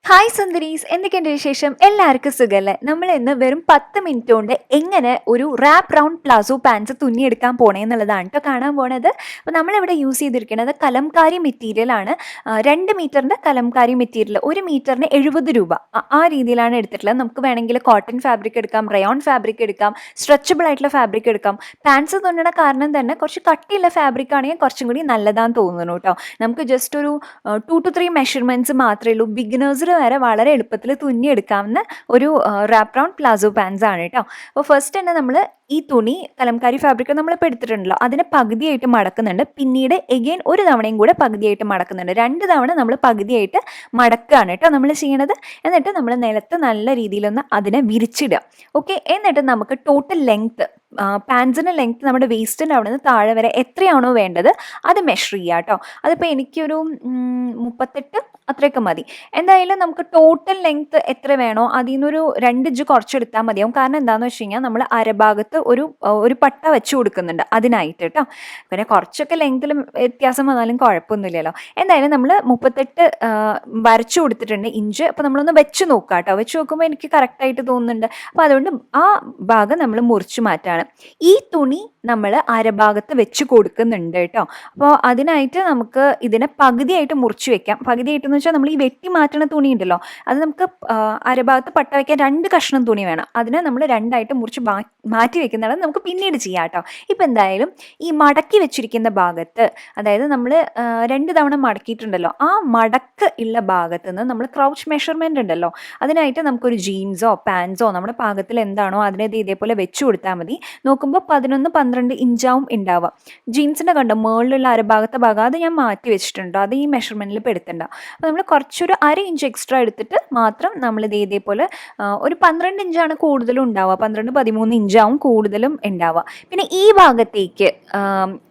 Hi സുന്ദരീസ്, എന്തൊക്കെയുണ്ട് വിശേഷം? എല്ലാവർക്കും സുഖല്ലേ? നമ്മൾ ഇന്ന് വെറും 10 മിനിറ്റ് കൊണ്ട് എങ്ങനെ ഒരു റാപ്പ് റൗണ്ട് പ്ലാസോ പാൻസ് തുന്നിയെടുക്കാൻ പോണേ എന്നുള്ളതാണ് കേട്ടോ കാണാൻ പോണത്. അപ്പോൾ നമ്മളിവിടെ യൂസ് ചെയ്തിരിക്കുന്നത് കലംകാരി മെറ്റീരിയൽ ആണ്. 2 മീറ്ററിൻ്റെ കലംകാരി മെറ്റീരിയൽ, 1 മീറ്ററിന് 70 രൂപ. ആ രീതിയിലാണ് എടുത്തിട്ടുള്ളത്. നമുക്ക് വേണമെങ്കിൽ കോട്ടൺ ഫാബ്രിക് എടുക്കാം, റയോൺ ഫാബ്രിക് എടുക്കാം, സ്ട്രെച്ചബിൾ ആയിട്ടുള്ള ഫാബ്രിക് എടുക്കാം. പാൻസ് തുന്നണ കാരണം തന്നെ കുറച്ച് കട്ടിയുള്ള ഫാബ്രിക് ആണെങ്കിൽ കുറച്ചും കൂടി നല്ലതാണെന്ന് തോന്നുന്നു കേട്ടോ. നമുക്ക് ജസ്റ്റ് ഒരു 2 to 3 മെഷർമെൻറ്റ്സ് മാത്രമേ ഉള്ളൂ. ബിഗിനേഴ്സിന് വരെ വളരെ എളുപ്പത്തിൽ തുന്നിയെടുക്കാവുന്ന ഒരു റാപ്പ് റൗണ്ട് പ്ലാസോ പാൻസ് ആണ് കേട്ടോ. അപ്പോൾ ഫസ്റ്റ് തന്നെ നമ്മൾ ഈ തുണി കലംകാരി ഫാബ്രിക് നമ്മളിപ്പോൾ എടുത്തിട്ടുണ്ടല്ലോ, അതിനെ പകുതിയായിട്ട് മടക്കുന്നുണ്ട്. പിന്നീട് എഗെയിൻ ഒരു തവണയും കൂടെ പകുതിയായിട്ട് മടക്കുന്നുണ്ട്. 2 തവണ നമ്മൾ പകുതിയായിട്ട് മടക്കുകയാണ് കേട്ടോ നമ്മൾ ചെയ്യണത്. എന്നിട്ട് നമ്മൾ നിലത്ത് നല്ല രീതിയിലൊന്ന് അതിനെ വിരിച്ചിടുക. ഓക്കെ, എന്നിട്ട് നമുക്ക് ടോട്ടൽ ലെങ്ത്ത്, പാൻസിൻ്റെ ലെങ്ത്ത് നമ്മുടെ വേസ്റ്റിൻ്റെ അവിടെ നിന്ന് താഴെ വരെ എത്രയാണോ വേണ്ടത് അത് മെഷർ ചെയ്യുക കേട്ടോ. അതിപ്പോൾ എനിക്കൊരു 38 അത്രയൊക്കെ മതി. എന്തായാലും നമുക്ക് ടോട്ടൽ ലെങ്ത്ത് എത്ര വേണോ അതിൽ നിന്നൊരു 2 ഇഞ്ച് കുറച്ചെടുത്താൽ മതിയാവും. കാരണം എന്താണെന്ന് വെച്ച് കഴിഞ്ഞാൽ നമ്മൾ അരഭാഗത്ത് ഒരു പട്ട വെച്ച് കൊടുക്കുന്നുണ്ട് അതിനായിട്ട് കേട്ടോ. പിന്നെ കുറച്ചൊക്കെ ലെങ്ത്തിൽ വ്യത്യാസം വന്നാലും കുഴപ്പമൊന്നുമില്ലല്ലോ. എന്തായാലും നമ്മൾ 38 വരച്ചു കൊടുത്തിട്ടുണ്ട് ഇഞ്ച്. അപ്പോൾ നമ്മളൊന്ന് വെച്ച് നോക്കുക കേട്ടോ. വെച്ച് നോക്കുമ്പോൾ എനിക്ക് കറക്റ്റായിട്ട് തോന്നുന്നുണ്ട്. അപ്പോൾ അതുകൊണ്ട് ആ ഭാഗം നമ്മൾ മുറിച്ച് മാറ്റാണ്. ഈ തുണി നമ്മൾ അരഭാഗത്ത് വെച്ച് കൊടുക്കുന്നുണ്ട് കേട്ടോ. അപ്പോൾ അതിനായിട്ട് നമുക്ക് ഇതിനെ പകുതിയായിട്ട് മുറിച്ച് വെക്കാം. പകുതിയായിട്ടെന്ന് വെച്ചാൽ നമ്മൾ ഈ വെട്ടി മാറ്റണ തുണി ഉണ്ടല്ലോ, അത് നമുക്ക് അരഭാഗത്ത് പട്ട വയ്ക്കാൻ 2 കഷ്ണം തുണി വേണം. അതിനെ നമ്മൾ 2ആയിട്ട് മുറിച്ച് മാറ്റി വെക്കുന്നതാണ് നമുക്ക് പിന്നീട് ചെയ്യാം കേട്ടോ. ഇപ്പം എന്തായാലും ഈ മടക്കി വെച്ചിരിക്കുന്ന ഭാഗത്ത്, അതായത് നമ്മൾ 2 തവണ മടക്കിയിട്ടുണ്ടല്ലോ, ആ മടക്ക് ഉള്ള ഭാഗത്ത് നിന്ന് നമ്മൾ ക്രൗച്ച് മെഷർമെൻ്റ് ഉണ്ടല്ലോ, അതിനായിട്ട് നമുക്കൊരു ജീൻസോ പാൻസോ നമ്മുടെ പാകത്തിൽ എന്താണോ അതിനെ ഇതേപോലെ വെച്ച് കൊടുത്താൽ മതി. നോക്കുമ്പോൾ 11-12 ഇഞ്ചാവും ഉണ്ടാവുക. ജീൻസിൻ്റെ കണ്ടോ മുകളിലുള്ള അരഭാഗത്തെ ഭാഗം അത് ഞാൻ മാറ്റി വെച്ചിട്ടുണ്ടോ, അത് ഈ മെഷർമെൻറ്റിൽ പെടുത്തണ്ട. അപ്പോൾ നമ്മൾ കുറച്ചൊരു 1/2 ഇഞ്ച് എക്സ്ട്രാ എടുത്തിട്ട് മാത്രം നമ്മൾ ഇതേപോലെ ഒരു 12 ഇഞ്ചാണ് കൂടുതലും ഉണ്ടാവുക. 12-13 ഇഞ്ചാവും കൂടുതലും ഉണ്ടാവുക. പിന്നെ ഈ ഭാഗത്തേക്ക്,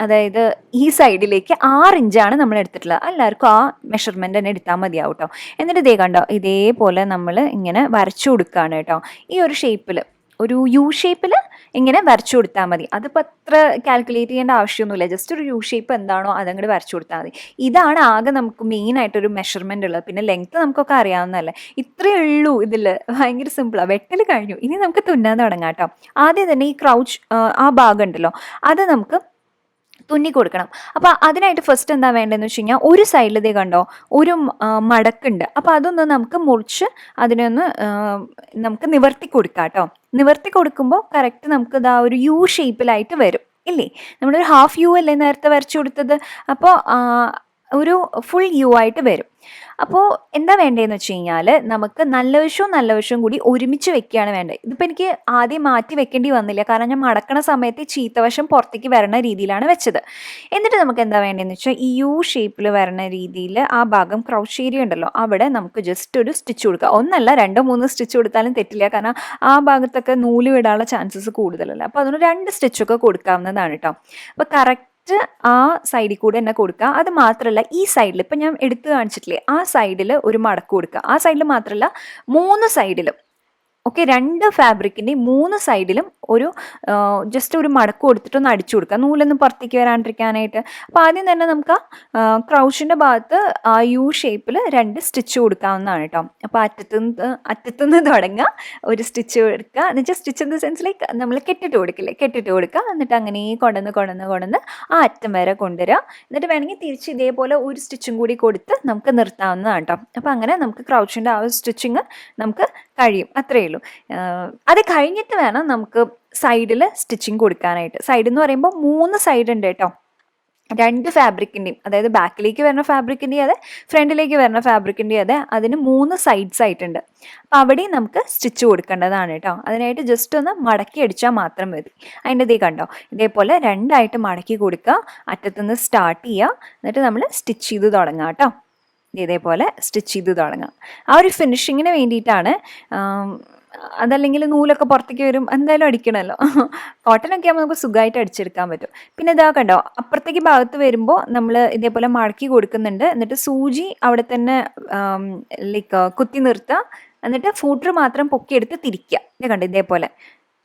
അതായത് ഈ സൈഡിലേക്ക് 6 ഇഞ്ചാണ് നമ്മൾ എടുത്തിട്ടുള്ളത്. എല്ലാവർക്കും ആ മെഷർമെൻറ്റ് തന്നെ എടുത്താൽ മതിയാവും കേട്ടോ. എന്നിട്ട് കണ്ടോ ഇതേപോലെ നമ്മൾ ഇങ്ങനെ വരച്ചു കൊടുക്കുകയാണ് കേട്ടോ. ഈ ഒരു ഷേപ്പിൽ, ഒരു യു ഷേപ്പിൽ ഇങ്ങനെ വരച്ചു കൊടുത്താൽ മതി. അതിപ്പോൾ അത്ര കാൽക്കുലേറ്റ് ചെയ്യേണ്ട ആവശ്യമൊന്നുമില്ല. ജസ്റ്റ് ഒരു യു ഷേപ്പ് എന്താണോ അതങ്ങോട്ട് വരച്ചു കൊടുത്താൽ മതി. ഇതാണ് ആകെ നമുക്ക് മെയിനായിട്ടൊരു മെഷർമെൻ്റ് ഉള്ളത്. പിന്നെ ലെങ്ത്ത് നമുക്കൊക്കെ അറിയാവുന്നതല്ലേ. ഇത്രയേ ഉള്ളൂ ഇതിൽ. ഭയങ്കര സിമ്പിളാണ്. വെട്ടൽ കഴിഞ്ഞു. ഇനി നമുക്ക് തുന്നാൻ തുടങ്ങാം കേട്ടോ. ആദ്യം തന്നെ ഈ ക്രൗച്ച് ആ ഭാഗം ഉണ്ടല്ലോ, അത് നമുക്ക് തുന്നി കൊടുക്കണം. അപ്പോൾ അതിനായിട്ട് ഫസ്റ്റ് എന്താ വേണ്ടതെന്ന് വെച്ച് കഴിഞ്ഞാൽ, ഒരു സൈഡിൽ കണ്ടോ ഒരു മടക്കുണ്ട്. അപ്പോൾ അതൊന്ന് നമുക്ക് മുറിച്ച് അതിനൊന്ന് നമുക്ക് നിവർത്തി കൊടുക്കാം കേട്ടോ. നിവർത്തി കൊടുക്കുമ്പോൾ കറക്റ്റ് നമുക്ക് ഇതാ ഒരു യു ഷേപ്പിലായിട്ട് വരും ഇല്ലേ. നമ്മളൊരു ഹാഫ് യു അല്ലേ നേരത്തെ വരച്ചു കൊടുത്തത്. അപ്പോൾ ഒരു ഫുൾ യു ആയിട്ട് വരും. അപ്പോൾ എന്താ വേണ്ടതെന്ന് വെച്ച് കഴിഞ്ഞാൽ, നമുക്ക് നല്ല വശവും കൂടി ഒരുമിച്ച് വെക്കുകയാണ് വേണ്ടത്. ഇതിപ്പോൾ എനിക്ക് ആദ്യം മാറ്റി വെക്കേണ്ടി വന്നില്ല, കാരണം ഞാൻ മടക്കണ സമയത്ത് ചീത്തവശം പുറത്തേക്ക് വരണ രീതിയിലാണ് വെച്ചത്. എന്നിട്ട് നമുക്ക് എന്താ വേണ്ടതെന്ന് വെച്ചാൽ, ഈ യു ഷേപ്പിൽ വരണ രീതിയിൽ ആ ഭാഗം ക്രൗച്ച് ഏരിയ ഉണ്ടല്ലോ, അവിടെ നമുക്ക് ജസ്റ്റ് ഒരു സ്റ്റിച്ച് കൊടുക്കുക. 1 അല്ല 2-3 സ്റ്റിച്ച് കൊടുത്താലും തെറ്റില്ല, കാരണം ആ ഭാഗത്തൊക്കെ നൂല് വിടാനുള്ള ചാൻസസ് കൂടുതലല്ല. അപ്പോൾ അതിന് 2 സ്റ്റിച്ചൊക്കെ കൊടുക്കാവുന്നതാണ് കേട്ടോ. അപ്പോൾ കറക്റ്റ് ആ സൈഡിൽ കൂടെ തന്നെ കൊടുക്കുക. അത് മാത്രമല്ല ഈ സൈഡിൽ ഇപ്പം ഞാൻ എടുത്ത് കാണിച്ചിട്ടില്ലേ, ആ സൈഡിൽ ഒരു മടക്ക് കൊടുക്കുക. ആ സൈഡിൽ മാത്രമല്ല 3 സൈഡിലും. ഓക്കെ, 2 ഫാബ്രിക്കിൻ്റെയും 3 സൈഡിലും ഒരു ജസ്റ്റ് ഒരു മടക്ക് കൊടുത്തിട്ടൊന്ന് അടിച്ചു കൊടുക്കുക, നൂലൊന്നും പുറത്തേക്ക് വരാണ്ടിരിക്കാനായിട്ട്. അപ്പോൾ ആദ്യം തന്നെ നമുക്ക് ആ ക്രൗച്ചിൻ്റെ ഭാഗത്ത് ആ യു ഷേപ്പിൽ 2 സ്റ്റിച്ച് കൊടുക്കാവുന്നതാണ് കേട്ടോ. അപ്പോൾ അറ്റത്തുനിന്ന് തുടങ്ങുക, ഒരു സ്റ്റിച്ച് കൊടുക്കുക. എന്നുവെച്ചാൽ stitch in the sense like നമ്മൾ കെട്ടിട്ട് കൊടുക്കുക. എന്നിട്ട് അങ്ങനെ കൊണ്ടുവന്ന് ആ അറ്റം വരെ കൊണ്ടുവരിക. എന്നിട്ട് വേണമെങ്കിൽ തിരിച്ച് ഇതേപോലെ ഒരു സ്റ്റിച്ചും കൂടി കൊടുത്ത് നമുക്ക് നിർത്താവുന്നതാണ് കേട്ടോ. അപ്പോൾ അങ്ങനെ നമുക്ക് ക്രൗച്ചിൻ്റെ ആ ഒരു സ്റ്റിച്ചിങ് നമുക്ക് കഴിയും. അത്രയേ ഉള്ളൂ. അത് കഴിഞ്ഞിട്ട് വേണം നമുക്ക് സൈഡിൽ സ്റ്റിച്ചിങ് കൊടുക്കാനായിട്ട്. സൈഡ് എന്ന് പറയുമ്പോൾ 3 സൈഡ് ഉണ്ട് കേട്ടോ. 2 ഫാബ്രിക്കിൻ്റെയും, അതായത് ബാക്കിലേക്ക് വരുന്ന ഫാബ്രിക്കിൻ്റെയും അതെ, ഫ്രണ്ടിലേക്ക് വരുന്ന ഫാബ്രിക്കിൻ്റെയും അതെ, അതിന് 3 സൈഡ്സ് ആയിട്ടുണ്ട്. അപ്പോൾ അവിടെയും നമുക്ക് സ്റ്റിച്ച് കൊടുക്കേണ്ടതാണ് കേട്ടോ. അതിനായിട്ട് ജസ്റ്റ് ഒന്ന് മടക്കി അടിച്ചാൽ മാത്രം മതി. അതിൻ്റെ കണ്ടോ ഇതേപോലെ 2ആയിട്ട് മടക്കി കൊടുക്കുക. അറ്റത്തുനിന്ന് സ്റ്റാർട്ട് ചെയ്യുക. എന്നിട്ട് നമ്മൾ സ്റ്റിച്ച് ചെയ്ത് തുടങ്ങാം കേട്ടോ. ഇതേപോലെ സ്റ്റിച്ച് ചെയ്ത് തുടങ്ങാം. ആ ഒരു ഫിനിഷിങ്ങിന് വേണ്ടിയിട്ടാണ്. അതല്ലെങ്കിൽ നൂലൊക്കെ പുറത്തേക്ക് വരും, എന്തായാലും അടിക്കണമല്ലോ. കോട്ടനൊക്കെ ആകുമ്പോൾ നമുക്ക് സുഖമായിട്ട് അടിച്ചെടുക്കാൻ പറ്റും. പിന്നെ ഇതാ കണ്ടോ, അപ്പുറത്തേക്ക് ഭാഗത്ത് വരുമ്പോൾ നമ്മൾ ഇതേപോലെ മടക്കി കൊടുക്കുന്നുണ്ട്. എന്നിട്ട് സൂചി അവിടെ തന്നെ ലൈക്ക് കുത്തി നിർത്തുക. എന്നിട്ട് ഫൂട്ടർ മാത്രം പൊക്കിയെടുത്ത് തിരിക്കുക. ഇത് കണ്ടോ ഇതേപോലെ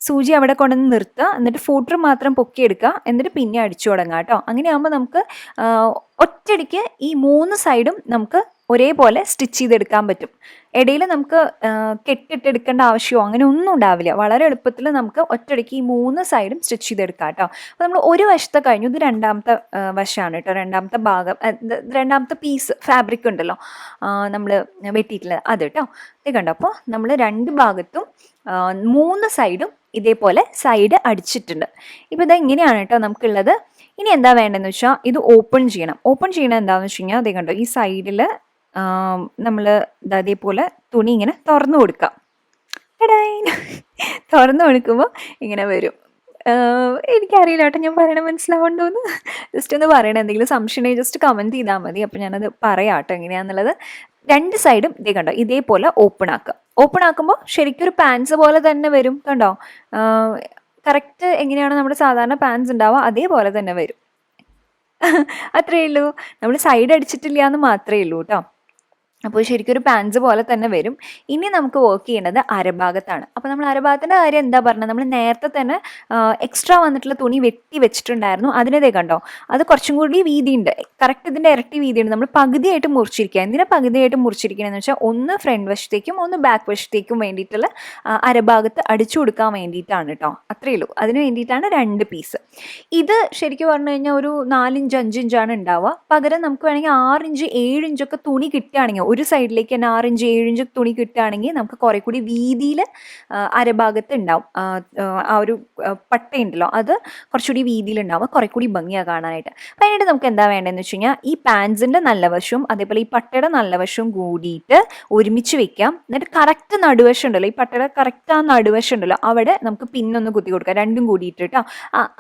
സൂചി അവിടെ കൊണ്ടുവന്ന് നിർത്തുക. എന്നിട്ട് ഫൂട്ടർ മാത്രം പൊക്കിയെടുക്കുക. എന്നിട്ട് പിന്നെ അടിച്ചു തുടങ്ങാം കേട്ടോ. അങ്ങനെയാകുമ്പോൾ നമുക്ക് ഒറ്റയടിക്ക് ഈ 3 സൈഡും നമുക്ക് ഒരേപോലെ സ്റ്റിച്ച് ചെയ്തെടുക്കാൻ പറ്റും. ഇടയിൽ നമുക്ക് കെട്ടിട്ടെടുക്കേണ്ട ആവശ്യമോ അങ്ങനെ ഒന്നും ഉണ്ടാവില്ല. വളരെ എളുപ്പത്തിൽ നമുക്ക് ഒറ്റയടിക്ക് ഈ 3 സൈഡും സ്റ്റിച്ച് ചെയ്തെടുക്കാം കേട്ടോ. അപ്പോൾ നമ്മൾ ഒരു വശത്തെ കഴിഞ്ഞു, ഇത് രണ്ടാമത്തെ വശമാണ് കേട്ടോ, രണ്ടാമത്തെ ഭാഗം, രണ്ടാമത്തെ പീസ് ഫാബ്രിക് ഉണ്ടല്ലോ നമ്മൾ വെട്ടിയിട്ടുള്ളത് അത് കേട്ടോ. ഇത് കണ്ടോ. അപ്പോൾ നമ്മൾ 2 ഭാഗത്തും 3 സൈഡും ഇതേപോലെ സൈഡ് അടിച്ചിട്ടുണ്ട്. ഇപ്പോൾ ഇത് ഇങ്ങനെയാണ് കേട്ടോ നമുക്കുള്ളത്. ഇനി എന്താ വേണ്ടതെന്ന് വെച്ചാൽ ഇത് ഓപ്പൺ ചെയ്യണം. ഓപ്പൺ ചെയ്യണത് എന്താണെന്ന് വെച്ച് കഴിഞ്ഞാൽ അതേ കണ്ടോ, ഈ സൈഡിൽ നമ്മൾ അതേപോലെ തുണി ഇങ്ങനെ തുറന്നു കൊടുക്കാം. തുറന്നു കൊടുക്കുമ്പോൾ ഇങ്ങനെ വരും. എനിക്കറിയില്ല കേട്ടോ ഞാൻ പറയണത് മനസ്സിലാവണ്ടോന്ന്. ജസ്റ്റ് ഒന്ന് പറയണേ, എന്തെങ്കിലും സംശയം ഉണ്ടെങ്കിൽ ജസ്റ്റ് കമൻറ്റ് ചെയ്താൽ മതി. അപ്പം ഞാനത് പറയാം കേട്ടോ എങ്ങനെയാണെന്നുള്ളത്. 2 സൈഡും ഇതേ കണ്ടോ ഇതേപോലെ ഓപ്പൺ ആക്കുക. ഓപ്പൺ ആക്കുമ്പോൾ ശരിക്കും ഒരു പാൻസ് പോലെ തന്നെ വരും കണ്ടോ. കറക്റ്റ് എങ്ങനെയാണ് നമ്മുടെ സാധാരണ പാൻസ് ഉണ്ടാവുക അതേപോലെ തന്നെ വരും. അത്രയേ ഉള്ളൂ. നമ്മൾ സൈഡ് അടിച്ചിട്ടില്ല എന്ന് മാത്രമേ ഉള്ളൂ കേട്ടോ. അപ്പോൾ ശരിക്കും ഒരു പാൻസ് പോലെ തന്നെ വരും. ഇനി നമുക്ക് വർക്ക് ചെയ്യേണ്ടത് അരഭാഗത്താണ്. അപ്പോൾ നമ്മൾ അരഭാഗത്തിൻ്റെ കാര്യം എന്താ പറഞ്ഞത്, നമ്മൾ നേരത്തെ തന്നെ എക്സ്ട്രാ വന്നിട്ടുള്ള തുണി വെട്ടി വെച്ചിട്ടുണ്ടായിരുന്നു. അതിനതേ കണ്ടോ അത് കുറച്ചും കൂടി വീതിയുണ്ട്, കറക്റ്റ് ഇതിൻ്റെ ഇരട്ടി വീതിയുണ്ട്. നമ്മൾ പകുതിയായിട്ട് മുറിച്ചിരിക്കുക. എന്തിനാ പകുതിയായിട്ട് മുറിച്ചിരിക്കണമെന്ന് വെച്ചാൽ ഒന്ന് ഫ്രണ്ട് വശത്തേക്കും ഒന്ന് ബാക്ക് വശത്തേക്കും വേണ്ടിയിട്ടുള്ള അരഭാഗത്ത് അടിച്ചു കൊടുക്കാൻ വേണ്ടിയിട്ടാണ് കേട്ടോ. അത്രയേ ഉള്ളൂ. അതിന് വേണ്ടിയിട്ടാണ് 2 പീസ്. ഇത് ശരിക്കും പറഞ്ഞു കഴിഞ്ഞാൽ ഒരു 4 ഇഞ്ച് 5 ഇഞ്ചാണ് ഉണ്ടാവുക. പകരം നമുക്ക് വേണമെങ്കിൽ 6 ഇഞ്ച് 7 ഇഞ്ചൊക്കെ തുണി കിട്ടുകയാണെങ്കിൽ, ഒരു സൈഡിലേക്ക് തന്നെ 6 ഇഞ്ച് 7 ഇഞ്ച് തുണി കിട്ടുകയാണെങ്കിൽ നമുക്ക് കുറേ കൂടി വീതിയിൽ അരഭാഗത്ത് ഉണ്ടാവും. ആ ഒരു പട്ടയുണ്ടല്ലോ അത് കുറച്ചുകൂടി വീതിയിലുണ്ടാവും, കുറേ കൂടി ഭംഗിയാണ് കാണാനായിട്ട്. അപ്പം അതിനായിട്ട് നമുക്ക് എന്താ വേണ്ടതെന്ന് വെച്ച് കഴിഞ്ഞാൽ ഈ പാൻസിൻ്റെ നല്ല വശവും അതേപോലെ ഈ പട്ടയുടെ നല്ല വശവും കൂടിയിട്ട് ഒരുമിച്ച് വെക്കാം. എന്നിട്ട് കറക്റ്റ് നടുവശം ഉണ്ടല്ലോ, ഈ പട്ടയുടെ കറക്റ്റ് ആ നടുവശം ഉണ്ടല്ലോ അവിടെ നമുക്ക് പിന്നൊന്ന് കുത്തി കൊടുക്കാം, രണ്ടും കൂടിയിട്ട് കേട്ടോ.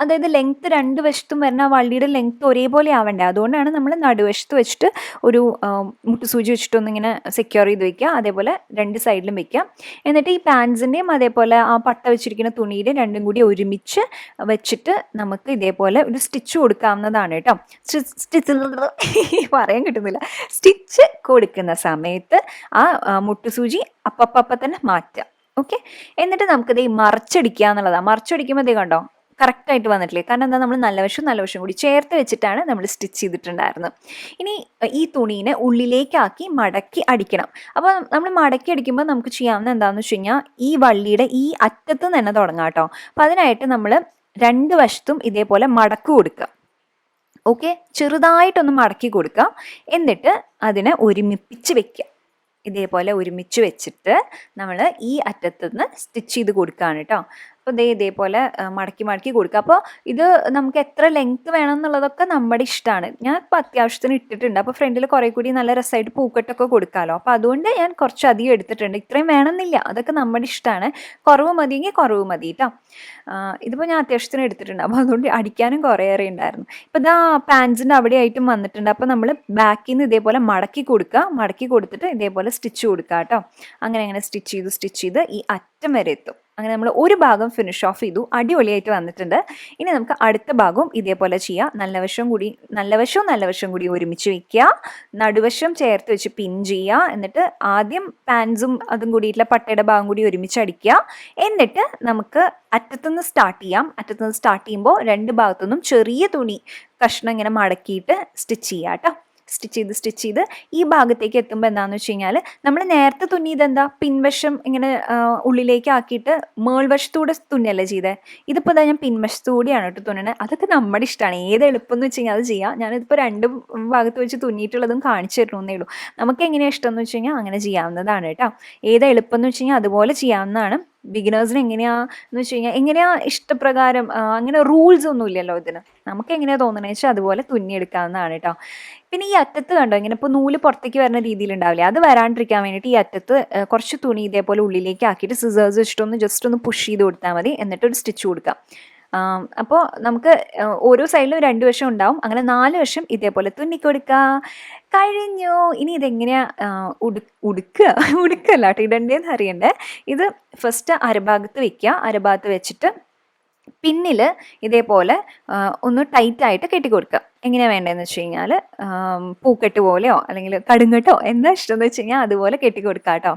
അതായത് ലെങ്ത്ത് 2 വശത്തും വരുന്ന ആ വള്ളിയുടെ ലെങ്ത്ത് ഒരേപോലെ ആവണ്ടേ, അതുകൊണ്ടാണ് നമ്മൾ നടുവശത്ത് വെച്ചിട്ട് ഒരു മുട്ടുസൂചി വെച്ചിട്ട് ഇങ്ങനെ സെക്യൂർ ചെയ്ത് വെക്കുക. അതേപോലെ 2 സൈഡിലും വെക്കാം. എന്നിട്ട് ഈ പാൻസിൻ്റെയും അതേപോലെ ആ പട്ട വെച്ചിരിക്കുന്ന തുണിയുടെ രണ്ടും കൂടി ഒരുമിച്ച് വെച്ചിട്ട് നമുക്ക് ഇതേപോലെ ഒരു സ്റ്റിച്ച് കൊടുക്കാവുന്നതാണ് കേട്ടോ. സ്റ്റിച്ച് പറയാൻ കിട്ടുന്നില്ല. സ്റ്റിച്ച് കൊടുക്കുന്ന സമയത്ത് ആ മുട്ടുസൂചി അപ്പം തന്നെ മാറ്റാം. ഓക്കെ. എന്നിട്ട് നമുക്കിത് മറച്ചടിക്കുക എന്നുള്ളതാണ്. മറച്ചടിക്കുമ്പോൾ ഇതേ കണ്ടോ കറക്റ്റായിട്ട് വന്നിട്ടില്ലേ, കാരണം എന്താ നമ്മൾ നല്ല വശം കൂടി ചേർത്ത് വെച്ചിട്ടാണ് നമ്മൾ സ്റ്റിച്ച് ചെയ്തിട്ടുണ്ടായിരുന്നത്. ഇനി ഈ തുണീനെ ഉള്ളിലേക്കാക്കി മടക്കി അടിക്കണം. അപ്പോൾ നമ്മൾ മടക്കി അടിക്കുമ്പോൾ നമുക്ക് ചെയ്യാവുന്ന എന്താണെന്ന് വെച്ച് കഴിഞ്ഞാൽ ഈ വള്ളിയുടെ ഈ അറ്റത്ത് തന്നെ തുടങ്ങാം കേട്ടോ. അപ്പോൾ അതിനായിട്ട് നമ്മൾ 2 വശത്തും ഇതേപോലെ മടക്ക് കൊടുക്കുക. ഓക്കെ, ചെറുതായിട്ടൊന്ന് മടക്കി കൊടുക്കുക. എന്നിട്ട് അതിനെ ഒരുമിപ്പിച്ച് വെക്കുക. ഇതേപോലെ ഒരുമിച്ച് വെച്ചിട്ട് നമ്മൾ ഈ അറ്റത്തുനിന്ന് സ്റ്റിച്ച് ചെയ്ത് കൊടുക്കുകയാണ് കേട്ടോ. അപ്പോൾ ഇതേപോലെ മടക്കി കൊടുക്കുക. അപ്പോൾ ഇത് നമുക്ക് എത്ര ലെങ്ത്ത് വേണം എന്നുള്ളതൊക്കെ നമ്മുടെ ഇഷ്ടമാണ്. ഞാൻ ഇപ്പോൾ അത്യാവശ്യത്തിന് ഇട്ടിട്ടുണ്ട്. അപ്പോൾ ഫ്രണ്ടിൽ കുറേ കൂടി നല്ല രസമായിട്ട് പൂക്കെട്ടൊക്കെ കൊടുക്കാമല്ലോ. അപ്പോൾ അതുകൊണ്ട് ഞാൻ കുറച്ച് അധികം എടുത്തിട്ടുണ്ട്. ഇത്രയും വേണമെന്നില്ല, അതൊക്കെ നമ്മുടെ ഇഷ്ടമാണ്. കുറവ് മതിയെങ്കിൽ കുറവ് മതി കേട്ടോ. ഇതിപ്പോൾ ഞാൻ അത്യാവശ്യത്തിന് എടുത്തിട്ടുണ്ട്. അപ്പോൾ അതുകൊണ്ട് അടിക്കാനും കുറേയേറെ ഉണ്ടായിരുന്നു. ഇപ്പോൾ ഇതാ പാൻസിൻ്റെ അവിടെ ആയിട്ടും വന്നിട്ടുണ്ട്. അപ്പോൾ നമ്മൾ ബാക്കിൽ നിന്ന് ഇതേപോലെ മടക്കി കൊടുക്കുക. മടക്കി കൊടുത്തിട്ട് ഇതേപോലെ സ്റ്റിച്ച് കൊടുക്കുക കേട്ടോ. അങ്ങനെ സ്റ്റിച്ച് ചെയ്ത് ഈ അറ്റം വരെ എത്തും. അങ്ങനെ നമ്മൾ ഒരു ഭാഗം ഫിനിഷ് ഓഫ് ചെയ്തു. അടിപൊളിയായിട്ട് വന്നിട്ടുണ്ട്. ഇനി നമുക്ക് അടുത്ത ഭാഗവും ഇതേപോലെ ചെയ്യാം. നല്ല വശവും കൂടി ഒരുമിച്ച് വയ്ക്കുക. നടുവശം ചേർത്ത് വെച്ച് പിൻ ചെയ്യുക. എന്നിട്ട് ആദ്യം പാൻസും അതും കൂടിയിട്ടുള്ള പട്ടയുടെ ഭാഗം കൂടി ഒരുമിച്ച് അടിക്കുക. എന്നിട്ട് നമുക്ക് അറ്റത്തുനിന്ന് സ്റ്റാർട്ട് ചെയ്യാം. അറ്റത്തുനിന്ന് സ്റ്റാർട്ട് ചെയ്യുമ്പോൾ 2 ഭാഗത്തുനിന്നും ചെറിയ തുണി കഷ്ണം ഇങ്ങനെ മടക്കിയിട്ട് സ്റ്റിച്ച് ചെയ്യാം കേട്ടോ. സ്റ്റിച്ച് ചെയ്ത് ഈ ഭാഗത്തേക്ക് എത്തുമ്പോൾ എന്താണെന്ന് വെച്ച് കഴിഞ്ഞാൽ നമ്മൾ നേരത്തെ തുന്നിയതെന്താ പിൻവശം ഇങ്ങനെ ഉള്ളിലേക്ക് ആക്കിയിട്ട് മേൾവശത്തൂടെ തുന്നല്ലേ ചെയ്തേ. ഇതിപ്പോൾ ഞാൻ പിൻവശത്തൂടെയാണ് കേട്ടോ തുന്നണേ. അതൊക്കെ നമ്മുടെ ഇഷ്ടമാണ്. ഏത് എളുപ്പം എന്ന് വെച്ച് കഴിഞ്ഞാൽ അത് ചെയ്യാം. ഞാനിതിപ്പോൾ 2 ഭാഗത്ത് വെച്ച് തുന്നിയിട്ടുള്ളതും കാണിച്ചു തരണമെന്നേ ഉള്ളൂ. നമുക്ക് എങ്ങനെയാണ് ഇഷ്ടം എന്ന് വെച്ച് കഴിഞ്ഞാൽ അങ്ങനെ ചെയ്യാവുന്നതാണ് കേട്ടോ. ഏത് എളുപ്പം എന്ന് വെച്ച് കഴിഞ്ഞാൽ അതുപോലെ ചെയ്യാവുന്നതാണ്. ബിഗിനേഴ്സിന് എങ്ങനെയാന്ന് വെച്ച് കഴിഞ്ഞാൽ ഇഷ്ടപ്രകാരം അങ്ങനെ റൂൾസ് ഒന്നും ഇല്ലല്ലോ ഇതിന്. നമുക്ക് എങ്ങനെയാണ് തോന്നണമെന്ന് വെച്ചാൽ അതുപോലെ തുന്നിയെടുക്കാവുന്നതാണ് കേട്ടോ. പിന്നെ ഈ അറ്റത്ത് കണ്ടോ ഇങ്ങനെ ഇപ്പോൾ നൂല് പുറത്തേക്ക് വരുന്ന രീതിയിലുണ്ടാവില്ലേ, അത് വരാണ്ടിരിക്കാൻ വേണ്ടിയിട്ട് ഈ അറ്റത്ത് കുറച്ച് തുണി ഇതേപോലെ ഉള്ളിലേക്ക് ആക്കിയിട്ട് സിസേഴ്സ് വെച്ചിട്ടൊന്ന് ജസ്റ്റ് ഒന്ന് പുഷ് ചെയ്ത് കൊടുത്താൽ മതി. എന്നിട്ടൊരു സ്റ്റിച്ച് കൊടുക്കാം. അപ്പോൾ നമുക്ക് ഓരോ സൈഡിലും 2 വശം ഉണ്ടാവും. അങ്ങനെ 4 വശം ഇതേപോലെ തുന്നിക്കൊടുക്കുക. കഴിഞ്ഞു. ഇനി ഇതെങ്ങനെയാ ഉടുക്കല്ല കേട്ടോ ഇടണ്ടേന്ന് അറിയണ്ടേ. ഇത് ഫസ്റ്റ് അരഭാഗത്ത് വെക്കുക. അരഭാഗത്ത് വെച്ചിട്ട് പിന്നിൽ ഇതേപോലെ ഒന്ന് ടൈറ്റായിട്ട് കെട്ടിക്കൊടുക്കുക. എങ്ങനെയാണ് വേണ്ടതെന്ന് വെച്ച് കഴിഞ്ഞാൽ പൂക്കെട്ട് പോലെയോ അല്ലെങ്കിൽ കടുങ്കട്ടോ എന്താ ഇഷ്ടം എന്ന് വെച്ച് കഴിഞ്ഞാൽ അതുപോലെ കെട്ടിക്കൊടുക്കുക കേട്ടോ.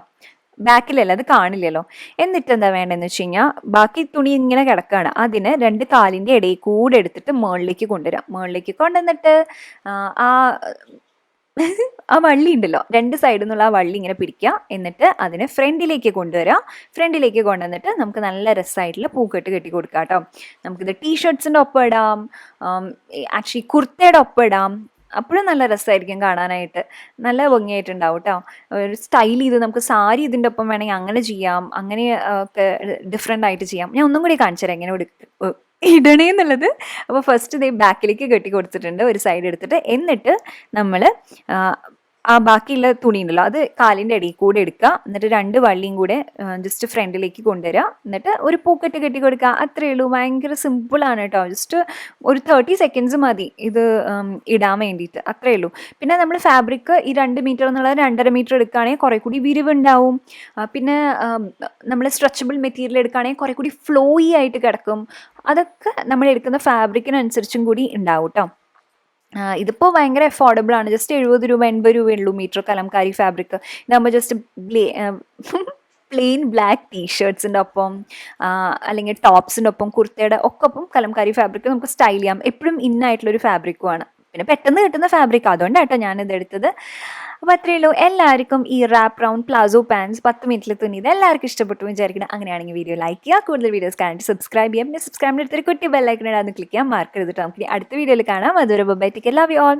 ബാക്കിലല്ല, അത് കാണില്ലല്ലോ. എന്നിട്ട് എന്താ വേണ്ടതെന്ന് വെച്ച് കഴിഞ്ഞാൽ ബാക്കി തുണി ഇങ്ങനെ കിടക്കുകയാണ്. അതിന് 2 കാലിൻ്റെ ഇടയിൽ കൂടെ എടുത്തിട്ട് മുകളിലേക്ക് കൊണ്ടുവരാം. മുകളിലേക്ക് കൊണ്ടുവന്നിട്ട് ആ ആ വള്ളി ഉണ്ടല്ലോ, രണ്ട് സൈഡിൽ നിന്നുള്ള ആ വള്ളി ഇങ്ങനെ പിടിക്കുക, എന്നിട്ട് അതിനെ ഫ്രണ്ടിലേക്ക് കൊണ്ടുവരിക. ഫ്രണ്ടിലേക്ക് കൊണ്ടുവന്നിട്ട് നമുക്ക് നല്ല രസമായിട്ടുള്ള പൂക്കെട്ട് കെട്ടി കൊടുക്കാം കേട്ടോ. നമുക്കിത് ടീഷർട്ട്സിൻ്റെ ഒപ്പം ഇടാം, ആക്ച്വലി കുർത്തയുടെ ഒപ്പം ഇടാം. അപ്പോഴും നല്ല രസമായിരിക്കും കാണാനായിട്ട്, നല്ല ഭംഗിയായിട്ടുണ്ടാവും കേട്ടോ. ഒരു സ്റ്റൈൽ ചെയ്ത് നമുക്ക് സാരി ഇതിൻ്റെ ഒപ്പം വേണമെങ്കിൽ അങ്ങനെ ചെയ്യാം, അങ്ങനെ ഒക്കെ ഡിഫറെൻ്റ് ആയിട്ട് ചെയ്യാം. ഞാൻ ഒന്നും കൂടി കാണിച്ചു തരാം എങ്ങനെ ഇടണേ എന്നുള്ളത്. അപ്പോൾ ഫസ്റ്റ് ഇതേ ബാക്കിലേക്ക് കെട്ടി കൊടുത്തിട്ടുണ്ട് ഒരു സൈഡ് എടുത്തിട്ട്, എന്നിട്ട് നമ്മൾ ആ ബാക്കിയുള്ള തുണി ഉണ്ടല്ലോ അത് കാലിൻ്റെ ഇടയിൽ കൂടെ എടുക്കുക, എന്നിട്ട് രണ്ട് വള്ളിയും കൂടെ ജസ്റ്റ് ഫ്രണ്ടിലേക്ക് കൊണ്ടുവരിക, എന്നിട്ട് ഒരു പൂക്കെട്ട് കെട്ടി കൊടുക്കുക. അത്രയേ ഉള്ളൂ, ഭയങ്കര സിമ്പിളാണ് കേട്ടോ. ജസ്റ്റ് ഒരു 30 സെക്കൻഡ്സ് മതി ഇത് ഇടാൻ വേണ്ടിയിട്ട്, അത്രയേ ഉള്ളൂ. പിന്നെ നമ്മൾ ഫാബ്രിക് ഈ 2 മീറ്റർ എന്നുള്ളത് 2.5 മീറ്റർ എടുക്കുകയാണെങ്കിൽ കുറേ കൂടി വിരിവുണ്ടാവും. പിന്നെ നമ്മൾ സ്ട്രെച്ചബിൾ മെറ്റീരിയൽ എടുക്കുകയാണെങ്കിൽ കുറേ കൂടി ഫ്ലോയി ആയിട്ട് കിടക്കും. അതൊക്കെ നമ്മൾ എടുക്കുന്ന ഫാബ്രിക്കിനനുസരിച്ചും കൂടി ഉണ്ടാവും കേട്ടോ. ഇതിപ്പോൾ ഭയങ്കര അഫോർഡബിൾ ആണ്, ജസ്റ്റ് 70 രൂപ 80 രൂപയുള്ളൂ മീറ്റർ കലംകാരി ഫാബ്രിക്. ഇതാകുമ്പോൾ ജസ്റ്റ് പ്ലെയിൻ ബ്ലാക്ക് ടീഷർട്ട്സിൻ്റെ ഒപ്പം അല്ലെങ്കിൽ ടോപ്സിൻ്റെ ഒപ്പം കുർത്തയുടെ ഒക്കെ ഒപ്പം കലംകാരി ഫാബ്രിക് നമുക്ക് സ്റ്റൈൽ ചെയ്യാം. എപ്പോഴും ഇന്നായിട്ടുള്ളൊരു ഫാബ്രിക്കുമാണ്, പിന്നെ പെട്ടെന്ന് കിട്ടുന്ന ഫാബ്രിക്, അതുകൊണ്ടാട്ടോ ഞാനിത് എടുത്തത്. അപ്പോൾ അത്രയേ ഉള്ളൂ. എല്ലാവർക്കും ഈ റാപ്പ് റൗണ്ട് പ്ലാസോ പാൻസ് 10 മിനിറ്റിൽ തുന്നിയത് എല്ലാവർക്കും ഇഷ്ടപ്പെട്ടു വിചാരിക്കണം. അങ്ങനെയാണെങ്കിൽ വീഡിയോ ലൈക്ക് ചെയ്യുക, കൂടുതൽ വീഡിയോസ് കാണാൻ സബ്സ്ക്രൈബ് ചെയ്യാം. പിന്നെ സബ്സ്ക്രൈബിൻ്റെ അടുത്തൊരു കുട്ടി ബെല്ലൈക്കൺ ഇടാന്ന് ക്ലിക്ക് ചെയ്യാം, മാർക്ക് ചെയ്തിട്ട് നമുക്ക് അടുത്ത വീഡിയോയിൽ കാണാം. അതൊരു bye, take care, love you all.